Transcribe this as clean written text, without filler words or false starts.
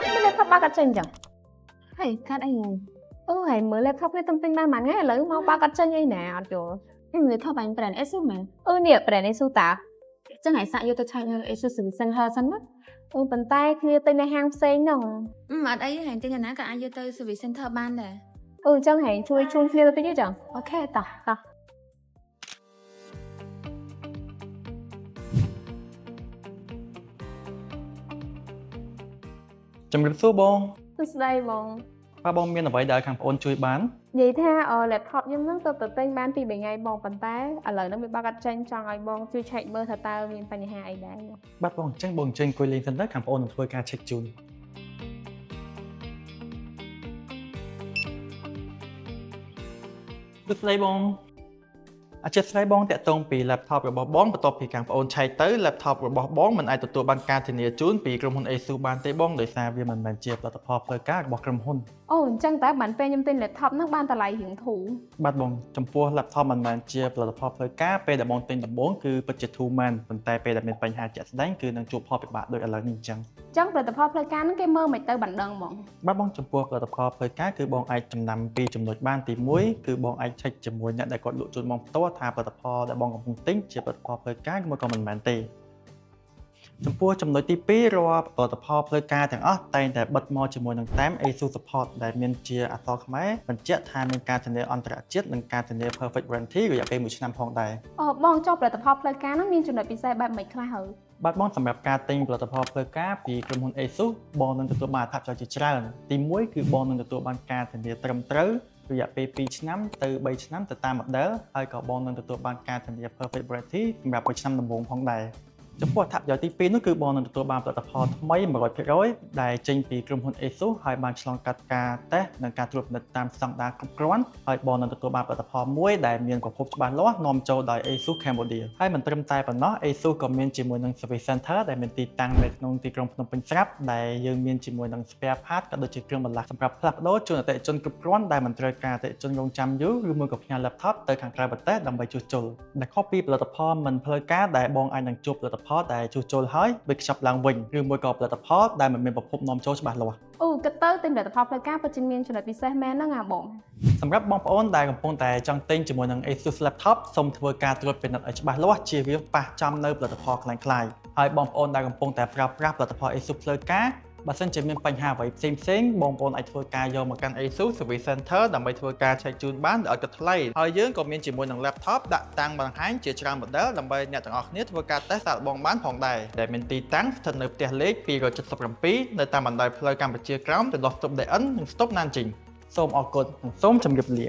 Cái laptop ba cắt chân chẳng. Hay cắt anh rồi. Hay mới laptop cái tâm tinh ba màn ngay lấy mau ba cắt chân như nào trời. Người thọ bánh brand Asus mà. Nè brand này su ta. Chẳng hãy xạ vô tôi chạy Asus sự xanh hơ xanh đó. Bàn tay kia tên này hàng xanh đâu. Mà đấy hành tên là cả ai vô tôi service center ban nè. Chẳng hãy chui chung kia tôi chứ chẳng. Ok ta. ជំរាបសួរបង ស្ដីបង ប៉ាបងមានអ្វីដែលខាងប្អូនជួយបាន និយាយថា laptop ខ្ញុំហ្នឹងទៅទិញបានពី3ថ្ងៃបងប៉ុន្តែឥឡូវហ្នឹងវាបាក់កាត់ចេញចង់ឲ្យបងជួយ check មើលថាតើមានបញ្ហាអីដែរ បាទបងអញ្ចឹងបងអញ្ជើញអង្គុយលេងសិនទៅខាងប្អូននឹងធ្វើការ check ជូនសួស្ដីបងអធិស្ឋានបងតាក់ទងពី laptop របស់បងបន្ទាប់ពីខាងប្អូនឆែកទៅ laptop របស់បងមិនអាចទទួលបានការធានាជូនពីក្រុមហ៊ុន ASUS បានទេបងដោយសារវាមិនមែនជាផលិតផលផ្លូវការរបស់ក្រុមហ៊ុន អញ្ចឹងតើបានពេលខ្ញុំទិញ laptop ហ្នឹងបានតម្លៃរៀងធូរ បាទបងចំពោះ laptop មិនមែនជាផលិតផលផ្លូវការពេលដែលបងទិញដំបូងគឺពិតជាធូរមែនប៉ុន្តែពេលដែលមានបញ្ហាជាក់ស្ដែងគឺនឹងជួបផលពិបាកដូចឥឡូវនេះអញ្ចឹង ផលិតផលផ្លូវការហ្នឹងគេមើលមិនទៅបណ្ដឹងហ្មង បាទបងចំពោះផលិតផលផ្លូវការគឺបងអាចចំណាំពីចំណុចបានទី1គឺបងអាច check ជាមួយអ្នកដែលគាត់លក់ជូនបងផ្ទាល់ថាផលិតផលដែលបងកំពុងទិញជាផលិតផលផ្លូវការឬក៏មិនមែនទេចំពោះចំណុចទី2រាល់ផលិតផលផ្លូវការទាំងអស់តែងតែបិទមកជាមួយនឹងតាម ASUS Support ដែលមានជាអក្សរខ្មែរបញ្ជាក់ថាមានការធានាអន្តរជាតិនិងការធានា Perfect Warranty រយៈពេល1ឆ្នាំផងដែរ បងចុះផលិតផលផ្លូវការហ្នឹងមានចំណុចពិសេសបែបម៉េចខ្លះហើយ បាទបងសម្រាប់ការទិញផលិតផលផ្លូវការពីក្រុមហ៊ុន ASUS បងនឹងទទួលបានអត្ថប្រយោជន៍ជាច្រើនទី1គឺបងនឹងទទួលបានការធានាត្រឹមត្រូវរយៈពេល2ឆ្នាំទៅ3ឆ្នាំទៅតាម model ហើយក៏បងនឹងទទួលបានការធានា Perfect Warranty សម្រាប់1ឆ្នាំដំបូងផងដែរចំពោះអត្ថប្រយោជន៍ទី2នោះគឺបងនឹងទទួលបានផលិតផលថ្មី 100% ដែលចេញពីក្រុមហ៊ុន ASUS ហើយបានឆ្លងកាត់ការតេស្តនិងការត្រួតពិនិត្យតាមស្តង់ដារគ្រប់គ្រាន់ហើយបងនឹងទទួលបានផលិតផលមួយដែលមានប្រភពច្បាស់លាស់នាំចូលដោយ ASUS Cambodia ហើយមិនត្រឹមតែប៉ុណ្ណោះ ASUS ក៏មានជាមួយនឹង Service Center ដែលមានទីតាំងនៅក្នុងទីក្រុងភ្នំពេញស្រាប់ដែលយើងមានជាមួយនឹង spare part ក៏ដូចជាគ្រឿងបន្លាស់សម្រាប់ផ្លាស់ប្ដូរជូនអតិថិជនគ្រប់គ្រាន់ដែលមិនត្រូវការអតិថិជនរងចាំយូរឬមួយក៏ផ្ញើ laptop ទៅខាងក្រៅប្រទេសដើម្បីជួសជុលដែលខុសពីផលិតផលមិនផ្លូវការដែលបងអាចនឹងជួបផលិតផលដែលជួសជុលហើយវាខ្ចប់ឡើងវិញឬមួយក៏ផលិតផលដែលមិនមានប្រភពនាំចូលច្បាស់លាស់ គិតទៅទិញផលិតផលផ្លូវការពិតជាមានចំណុចពិសេសមែនហ្នឹងបង សម្រាប់បងប្អូនដែលកំពុងតែចង់ទិញជាមួយនឹង ASUS laptop សូមធ្វើការត្រួតពិនិត្យឲ្យច្បាស់លាស់ជៀសវាងប៉ះចំនៅផលិតផលคล้ายៗហើយបងប្អូនដែលកំពុងតែប្រើប្រាស់ផលិតផល ASUS ផ្លូវការបើសិនជាមានបញ្ហាអ្វីផ្សេងៗបងប្អូនអាចធ្វើការយកមកកាន់ ASUS Service Center ដើម្បីធ្វើការឆែកជូនបានដោយឥតគិតថ្លៃហើយយើងក៏មានជាមួយនឹង laptop ដាក់តាំងបង្ហាញជាច្រើន model ដើម្បីអ្នកទាំងអស់គ្នាធ្វើការតេស្តសាកល្បងបានផងដែរដែលមានទីតាំងស្ថិតនៅផ្ទះលេខ277នៅតាមបណ្ដោយផ្លូវកម្ពុជាក្រោមទៅដល់ស្តុប DN និងស្តុប Nanjing សូមអរគុណនិងសូមជម្រាបលា